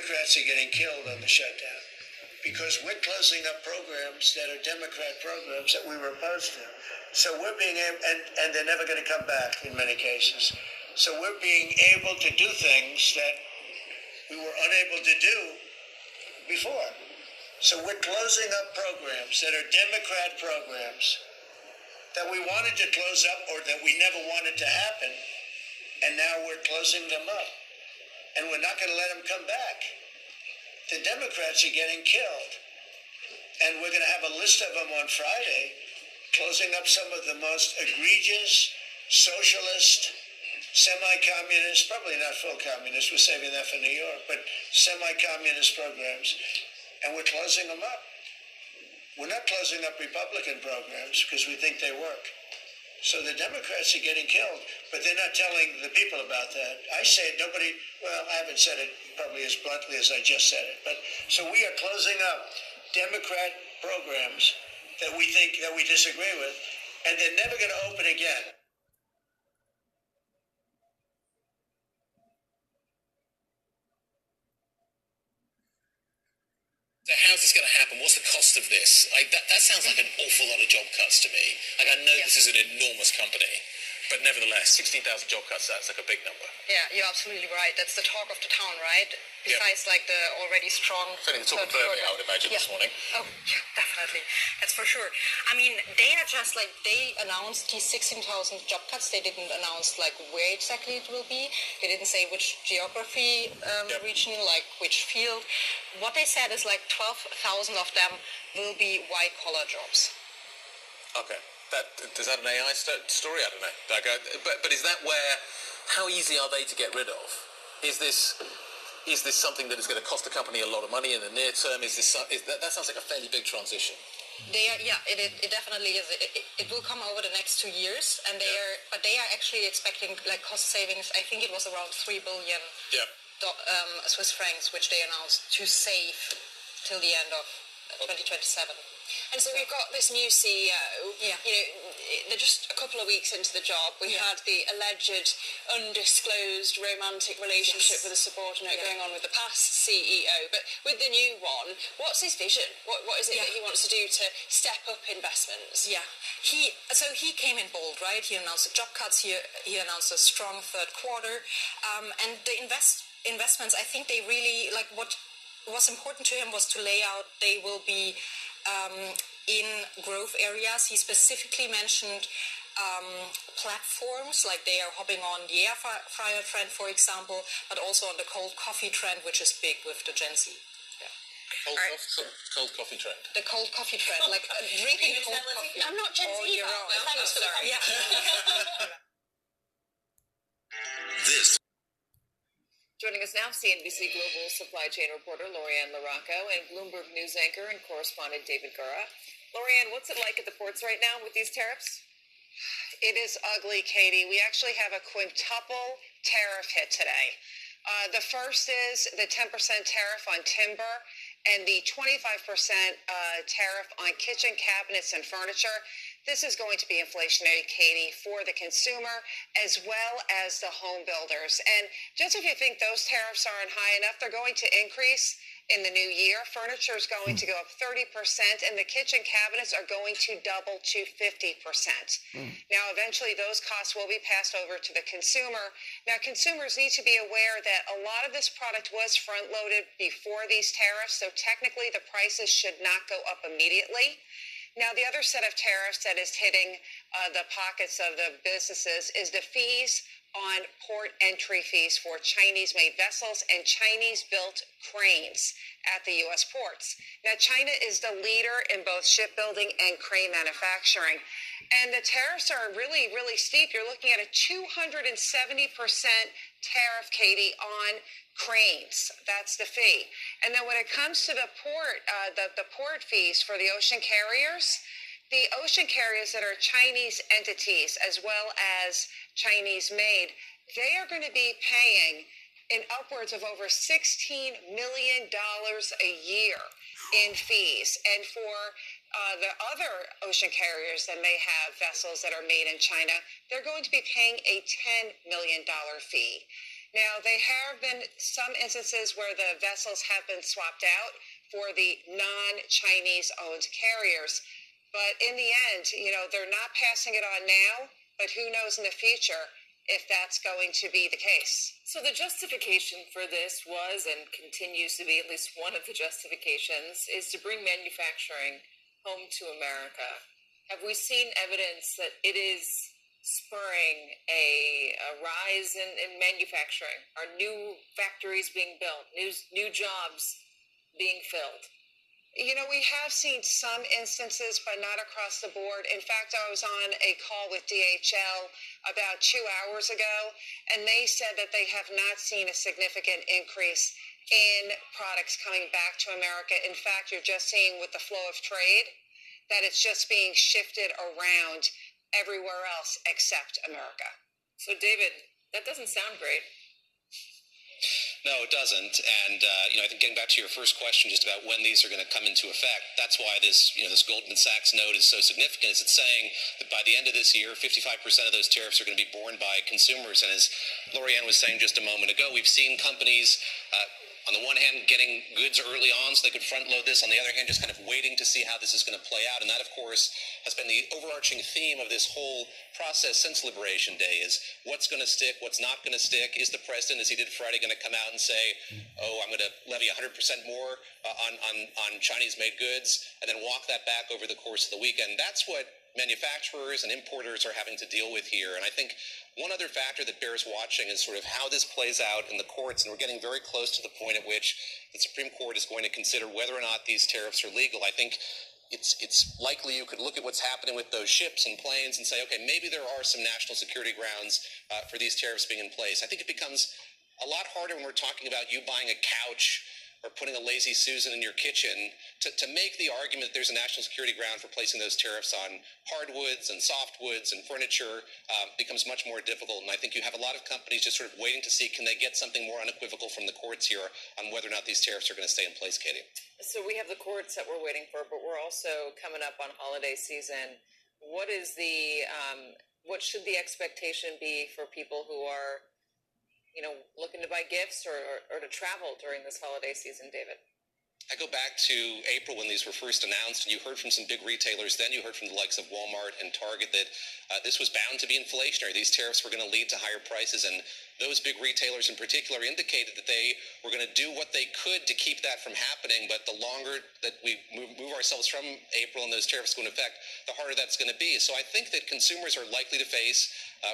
Democrats are getting killed on the shutdown because we're closing up programs that are Democrat programs that we were opposed to. So we're being able, and they're never going to come back in many cases. So we're being able to do things that we were unable to do before. So we're closing up programs that are Democrat programs that we wanted to close up or that we never wanted to happen, and now we're closing them up. And we're not going to let them come back. The Democrats are getting killed. And we're going to have a list of them on Friday, closing up some of the most egregious, socialist, semi-communist, probably not full communist, we're saving that for New York, but semi-communist programs. And we're closing them up. We're not closing up Republican programs because we think they work. So the Democrats are getting killed, but they're not telling the people about that. I say nobody, well, I haven't said it probably as bluntly as I just said it, but so we are closing up Democrat programs that we think, that we disagree with, and they're never going to open again. So how's this going to happen? What's the cost of this? That sounds like an awful lot of job cuts to me. Like, I know this is an enormous company, but nevertheless, 16,000 job cuts, that's like a big number. Yeah, you're absolutely right. That's the talk of the town, right? Besides, like, the already strong... Certainly the talk of Bernie, I would imagine, this morning. Oh, yeah, definitely. That's for sure. I mean, they are just, like, they announced these 16,000 job cuts. They didn't announce, like, where exactly it will be. They didn't say which geography region, like, which field. What they said is, like, 12,000 of them will be white-collar jobs. Okay. Is that an AI story? I don't know. Like, but is that where... How easy are they to get rid of? Is this something that is going to cost the company a lot of money in the near term? That sounds like a fairly big transition. It definitely is. It will come over the next 2 years, and they are actually expecting, like, cost savings. I think it was around 3 billion Swiss francs, which they announced to save till the end of 2027. And so we've got this new CEO. You know, they're just a couple of weeks into the job. We had the alleged undisclosed romantic relationship with a subordinate going on with the past CEO. But with the new one, what's his vision? What is it that he wants to do to step up investments? Yeah. He came in bold, right? He announced the job cuts. He announced a strong third quarter. And the investments, I think they really, like, what was important to him was to lay out they will be in growth areas. He specifically mentioned platforms, like they are hopping on the air fryer trend, for example, but also on the cold coffee trend, which is big with the Gen Z. Cold coffee trend. The cold coffee trend, like drinking cold coffee. I'm not Gen Z, but thanks for the This. Joining us now, CNBC Global supply chain reporter Lorianne LaRocco and Bloomberg News anchor and correspondent David Gura. Lorianne, what's it like at the ports right now with these tariffs? It is ugly, Katie. We actually have a quintuple tariff hit today. The first is the 10% tariff on timber and the 25% tariff on kitchen cabinets and furniture. This is going to be inflationary, Katie, for the consumer as well as the home builders. And just if you think those tariffs aren't high enough, they're going to increase in the new year. Furniture is going to go up 30%, and the kitchen cabinets are going to double to 50%. Now, eventually, those costs will be passed over to the consumer. Now, consumers need to be aware that a lot of this product was front-loaded before these tariffs, so technically the prices should not go up immediately. Now, the other set of tariffs that is hitting the pockets of the businesses is the fees on port entry fees for Chinese-made vessels and Chinese-built cranes at the U.S. ports. Now, China is the leader in both shipbuilding and crane manufacturing. And the tariffs are really, really steep. You're looking at a 270% tariff, Katie, on cranes. That's the fee. And then when it comes to the port, the port fees for the ocean carriers that are Chinese entities as well as Chinese made, they are going to be paying in upwards of over $16 million a year in fees. And for the other ocean carriers that may have vessels that are made in China, they're going to be paying a $10 million fee. Now, there have been some instances where the vessels have been swapped out for the non-Chinese owned carriers. But in the end, they're not passing it on now, but who knows in the future if that's going to be the case. So the justification for this was and continues to be, at least one of the justifications, is to bring manufacturing home to America. Have we seen evidence that it is spurring a rise in manufacturing? Are new factories being built, new jobs being filled? We have seen some instances, but not across the board. In fact, I was on a call with DHL about 2 hours ago, and they said that they have not seen a significant increase in products coming back to America. In fact, you're just seeing with the flow of trade that it's just being shifted around everywhere else except America. So, David, that doesn't sound great. No, it doesn't. And, I think getting back to your first question just about when these are going to come into effect, that's why this Goldman Sachs note is so significant. Is it's saying that by the end of this year, 55% of those tariffs are going to be borne by consumers. And as Lorianne was saying just a moment ago, we've seen companies on the one hand, getting goods early on so they could front load this. On the other hand, just kind of waiting to see how this is going to play out. And that, of course, has been the overarching theme of this whole process since Liberation Day is what's going to stick, what's not going to stick. Is the president, as he did Friday, going to come out and say, oh, I'm going to levy 100% more on Chinese-made goods and then walk that back over the course of the weekend? That's what manufacturers and importers are having to deal with here. And I think one other factor that bears watching is sort of how this plays out in the courts. And we're getting very close to the point at which the Supreme Court is going to consider whether or not these tariffs are legal. I think it's likely you could look at what's happening with those ships and planes and say, okay, maybe there are some national security grounds for these tariffs being in place. I think it becomes a lot harder when we're talking about you buying a couch or putting a Lazy Susan in your kitchen to make the argument that there's a national security ground for placing those tariffs on hardwoods and softwoods and furniture becomes much more difficult. And I think you have a lot of companies just sort of waiting to see, can they get something more unequivocal from the courts here on whether or not these tariffs are going to stay in place, Katie? So we have the courts that we're waiting for, but we're also coming up on holiday season. What is what should the expectation be for people who are looking to buy gifts or to travel during this holiday season, David? I go back to April when these were first announced, and you heard from some big retailers. Then you heard from the likes of Walmart and Target that this was bound to be inflationary. These tariffs were going to lead to higher prices, and those big retailers in particular indicated that they were going to do what they could to keep that from happening. But the longer that we move ourselves from April and those tariffs go into effect, the harder that's going to be. So I think that consumers are likely to face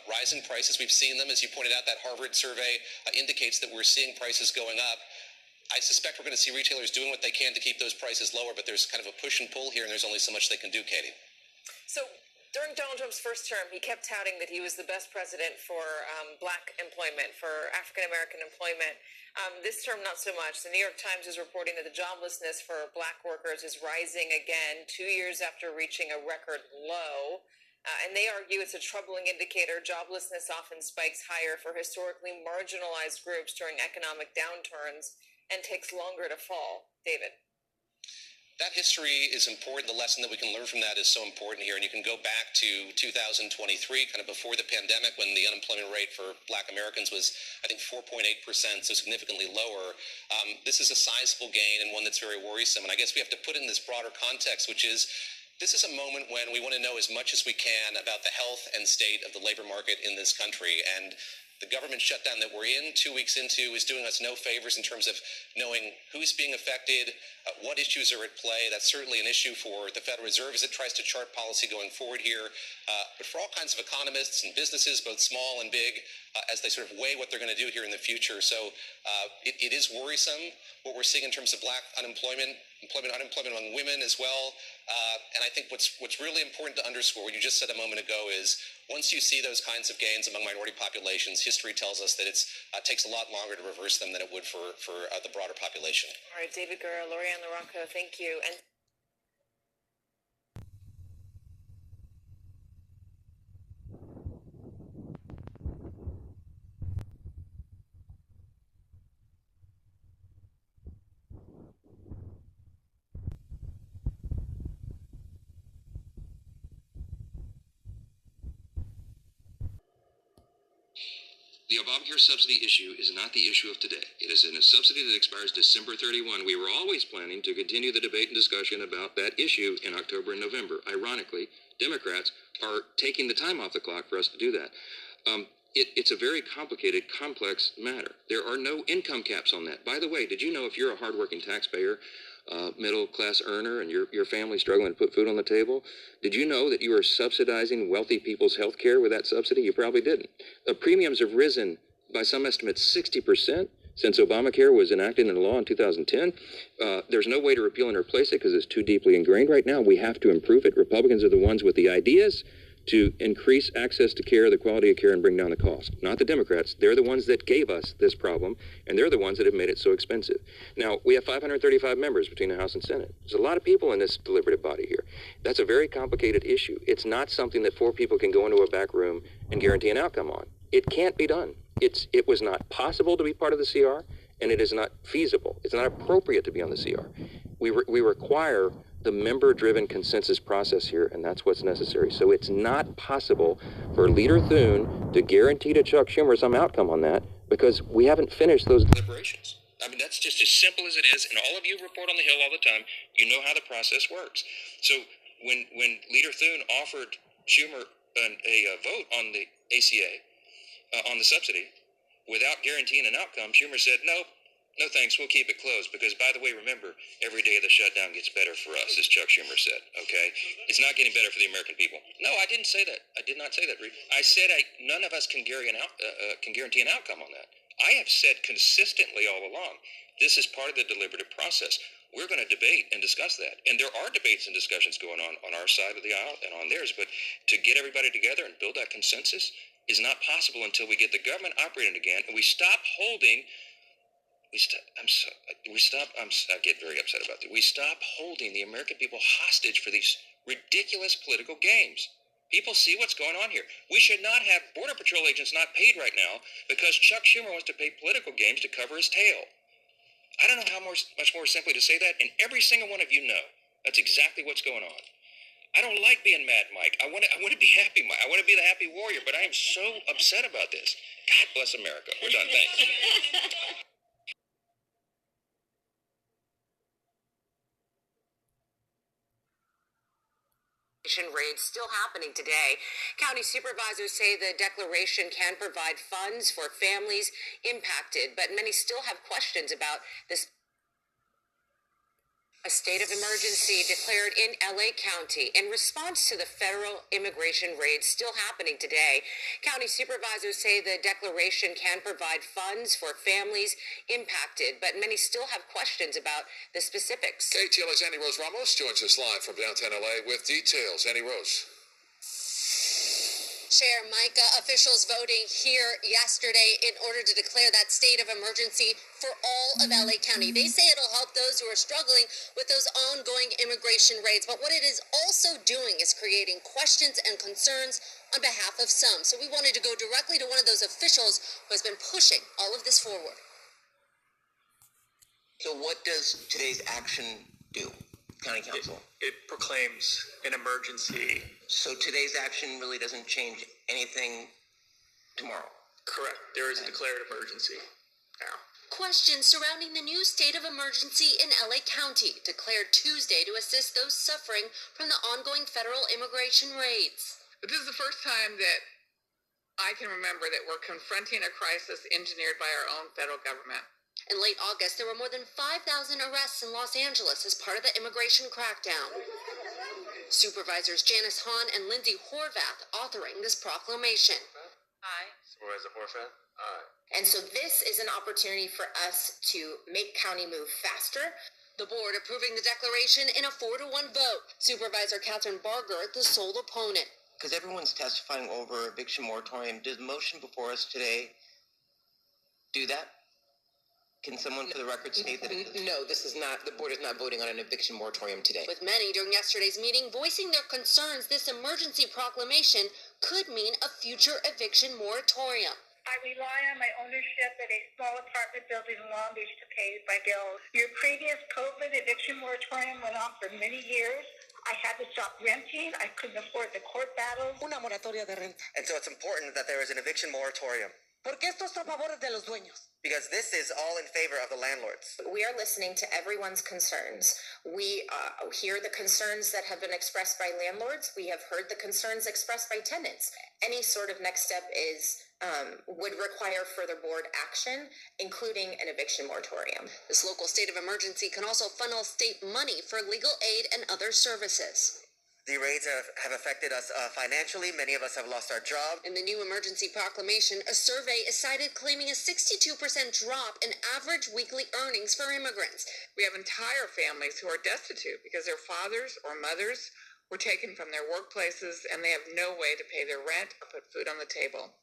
rising prices. We've seen them, as you pointed out. That Harvard survey indicates that we're seeing prices going up. I suspect we're going to see retailers doing what they can to keep those prices lower, but there's kind of a push and pull here, and there's only so much they can do, Katie. So during Donald Trump's first term, he kept touting that he was the best president for black employment, for African-American employment. This term, not so much. The New York Times is reporting that the joblessness for black workers is rising again 2 years after reaching a record low. And they argue it's a troubling indicator. Joblessness often spikes higher for historically marginalized groups during economic downturns and takes longer to fall. David? That history is important. The lesson that we can learn from that is so important here. And you can go back to 2023, kind of before the pandemic, when the unemployment rate for black Americans was, I think, 4.8%, so significantly lower. This is a sizable gain and one that's very worrisome. And I guess we have to put it in this broader context, which is this is a moment when we want to know as much as we can about the health and state of the labor market in this country. And the government shutdown that we're in 2 weeks into is doing us no favors in terms of knowing who's being affected, what issues are at play. That's certainly an issue for the Federal Reserve as it tries to chart policy going forward here. But for all kinds of economists and businesses, both small and big, as they sort of weigh what they're going to do here in the future. So it is worrisome what we're seeing in terms of black unemployment among women as well. And I think what's really important to underscore, what you just said a moment ago, is once you see those kinds of gains among minority populations, history tells us that it takes a lot longer to reverse them than it would for the broader population. All right, David Gura, Lorianne LaRocco, thank you. And The Obamacare subsidy issue is not the issue of today. It is a subsidy that expires December 31. We were always planning to continue the debate and discussion about that issue in October and November. Ironically, Democrats are taking the time off the clock for us to do that. It's a very complicated, complex matter. There are no income caps on that. By the way, did you know if you're a hardworking taxpayer, middle-class earner, and your family struggling to put food on the table, did you know that you are subsidizing wealthy people's health care with that subsidy? You probably didn't. Premiums have risen by some estimates 60% since Obamacare was enacted into law in 2010. There's no way to repeal and replace it because it's too deeply ingrained right now. We have to improve it. Republicans are the ones with the ideas to increase access to care, the quality of care, and bring down the cost. Not the Democrats. They're the ones that gave us this problem, and they're the ones that have made it so expensive. Now, we have 535 members between the House and Senate. There's a lot of people in this deliberative body here. That's a very complicated issue. It's not something that 4 people can go into a back room and guarantee an outcome on. It can't be done. It was not possible to be part of the CR, and it is not feasible. It's not appropriate to be on the CR. We require the member-driven consensus process here, and that's what's necessary. So it's not possible for Leader Thune to guarantee to Chuck Schumer some outcome on that because we haven't finished those deliberations. I mean, that's just as simple as it is, and all of you report on the Hill all the time. You know how the process works. So when Leader Thune offered Schumer a vote on the ACA, on the subsidy, without guaranteeing an outcome, Schumer said, no thanks, we'll keep it closed. Because, by the way, remember, every day of the shutdown gets better for us, as Chuck Schumer said, okay? It's not getting better for the American people. No, I didn't say that. I did not say that, Reed. I said none of us can guarantee an outcome on that. I have said consistently all along, this is part of the deliberative process. We're going to debate and discuss that. And there are debates and discussions going on our side of the aisle and on theirs. But to get everybody together and build that consensus is not possible until we get the government operating again and we stop holding... I get very upset about that. We stop holding the American people hostage for these ridiculous political games. People see what's going on here. We should not have Border Patrol agents not paid right now because Chuck Schumer wants to play political games to cover his tail. I don't know how much more simply to say that, and every single one of you know that's exactly what's going on. I don't like being mad, Mike. I want to be happy, Mike. I want to be the happy warrior, but I am so upset about this. God bless America. We're done. Thanks. Raids still happening today. County supervisors say the declaration can provide funds for families impacted, but many still have questions about this. A state of emergency declared in LA County in response to the federal immigration raids still happening today. County supervisors say the declaration can provide funds for families impacted, but many still have questions about the specifics. KTLA's Annie Rose Ramos joins us live from downtown LA with details. Annie Rose. Chair Micah, officials voting here yesterday in order to declare that state of emergency for all of LA County. They say it'll help those who are struggling with those ongoing immigration raids. But what it is also doing is creating questions and concerns on behalf of some. So we wanted to go directly to one of those officials who has been pushing all of this forward. So what does today's action do, County Council? It proclaims an emergency. So today's action really doesn't change anything tomorrow? Correct. There is a declared emergency now. Questions surrounding the new state of emergency in LA County, declared Tuesday to assist those suffering from the ongoing federal immigration raids. But this is the first time that I can remember that we're confronting a crisis engineered by our own federal government. In late August, there were more than 5,000 arrests in Los Angeles as part of the immigration crackdown. Supervisors Janice Hahn and Lindsay Horvath authoring this proclamation. Aye. Supervisor Horvath? Aye. And so this is an opportunity for us to make county move faster. The board approving the declaration in a 4-1 vote. Supervisor Catherine Barger, the sole opponent. Because everyone's testifying over eviction moratorium. Does the motion before us today do that? Can someone for the record state that it No, this is not, the board is not voting on an eviction moratorium today. With many during yesterday's meeting voicing their concerns, this emergency proclamation could mean a future eviction moratorium. I rely on my ownership at a small apartment building in Long Beach to pay my bills. Your previous COVID eviction moratorium went on for many years. I had to stop renting. I couldn't afford the court battles. Una moratoria de renta. And so it's important that there is an eviction moratorium. Porque esto es a favor de los dueños. Because this is all in favor of the landlords. We are listening to everyone's concerns. We hear the concerns that have been expressed by landlords. We have heard the concerns expressed by tenants. Any sort of next step is would require further board action, including an eviction moratorium. This local state of emergency can also funnel state money for legal aid and other services. The raids have affected us financially. Many of us have lost our job. In the new emergency proclamation, a survey is cited claiming a 62% drop in average weekly earnings for immigrants. We have entire families who are destitute because their fathers or mothers were taken from their workplaces and they have no way to pay their rent or put food on the table.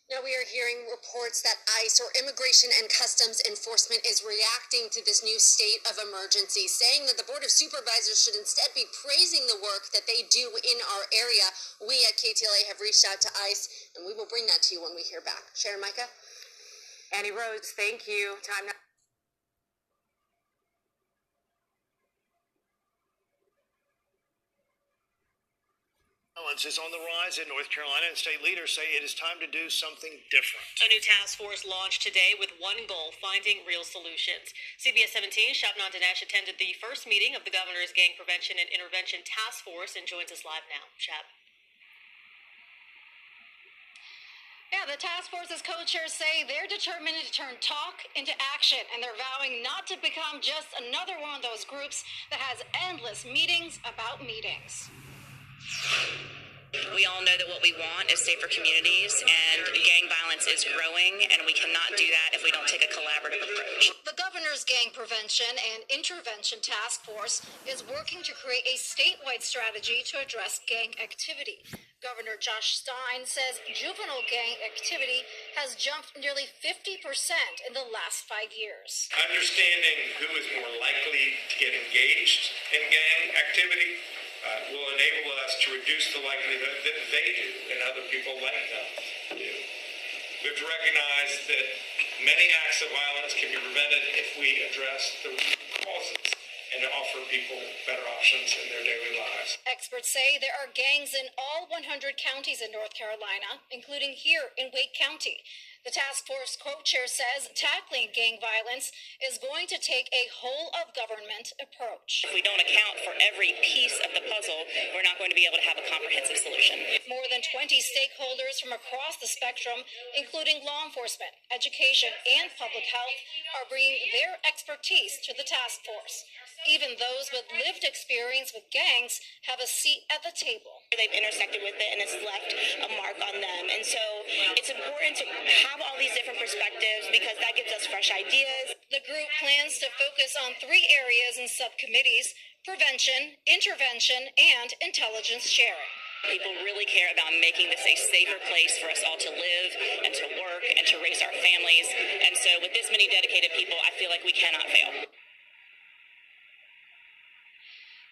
Now we are hearing reports that ICE, or Immigration and Customs Enforcement, is reacting to this new state of emergency, saying that the Board of Supervisors should instead be praising the work that they do in our area. We at KTLA have reached out to ICE, and we will bring that to you when we hear back. Sharon, Micah? Annie Rhodes, thank you. Time now. Violence is on the rise in North Carolina, and state leaders say it is time to do something different. A new task force launched today with one goal: finding real solutions. CBS 17's Shabnam Dinesh attended the first meeting of the governor's Gang Prevention and Intervention Task Force and joins us live now. Shab. Yeah, the task force's co-chairs say they're determined to turn talk into action, and they're vowing not to become just another one of those groups that has endless meetings about meetings. We all know that what we want is safer communities, and gang violence is growing, and we cannot do that if we don't take a collaborative approach. The governor's Gang Prevention and Intervention Task Force is working to create a statewide strategy to address gang activity. Governor Josh Stein says juvenile gang activity has jumped nearly 50% in the last 5 years. Understanding who is more likely to get engaged in gang activity will enable us to reduce the likelihood that they do and other people like them do. We have to recognize that many acts of violence can be prevented if we address the root causes and offer people better options in their daily lives. Experts say there are gangs in all 100 counties in North Carolina, including here in Wake County. The task force co-chair says tackling gang violence is going to take a whole-of-government approach. If we don't account for every piece of the puzzle, we're not going to be able to have a comprehensive solution. More than 20 stakeholders from across the spectrum, including law enforcement, education, and public health, are bringing their expertise to the task force. Even those with lived experience with gangs have a seat at the table. They've intersected with it, and it's left a mark on them. And so it's important to have all these different perspectives because that gives us fresh ideas. The group plans to focus on 3 areas and subcommittees: prevention, intervention, and intelligence sharing. People really care about making this a safer place for us all to live and to work and to raise our families. And so with this many dedicated people, I feel like we cannot fail.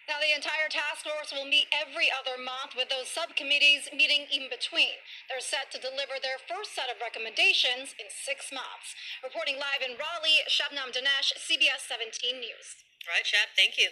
Now, the entire task force will meet every other month, with those subcommittees meeting in between. They're set to deliver their first set of recommendations in 6 months. Reporting live in Raleigh, Shabnam Dinesh, CBS 17 News. All right, Shab, thank you.